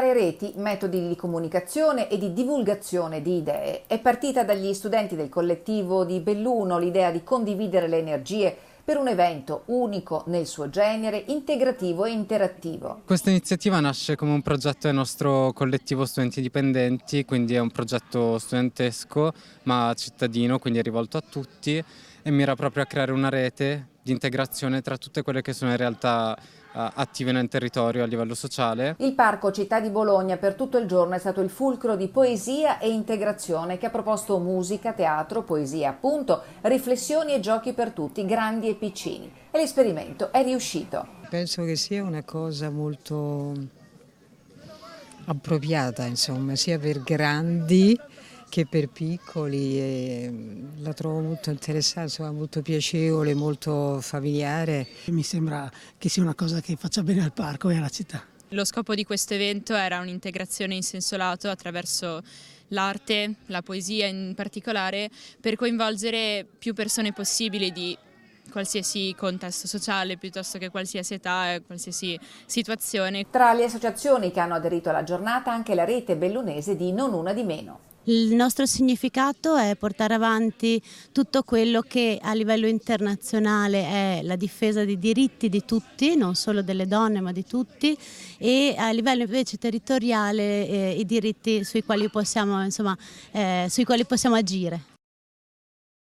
Fare reti, metodi di comunicazione e di divulgazione di idee. È partita dagli studenti del collettivo di Belluno l'idea di condividere le energie per un evento unico nel suo genere, integrativo e interattivo. Questa iniziativa nasce come un progetto del nostro collettivo studenti dipendenti, quindi è un progetto studentesco ma cittadino, quindi è rivolto a tutti e mira proprio a creare una rete di integrazione tra tutte quelle che sono in realtà attive nel territorio a livello sociale. Il Parco Città di Bologna per tutto il giorno è stato il fulcro di poesia e integrazione che ha proposto musica, teatro, poesia appunto, riflessioni e giochi per tutti, grandi e piccini. E l'esperimento è riuscito. Penso che sia una cosa molto appropriata, insomma, sia per grandi che per piccoli, e la trovo molto interessante, insomma, molto piacevole, molto familiare. Mi sembra che sia una cosa che faccia bene al parco e alla città. Lo scopo di questo evento era un'integrazione in senso lato attraverso l'arte, la poesia in particolare, per coinvolgere più persone possibili di qualsiasi contesto sociale, piuttosto che qualsiasi età e qualsiasi situazione. Tra le associazioni che hanno aderito alla giornata anche la rete bellunese di Non Una di Meno. Il nostro significato è portare avanti tutto quello che a livello internazionale è la difesa dei diritti di tutti, non solo delle donne ma di tutti, e a livello invece territoriale i diritti sui quali possiamo agire.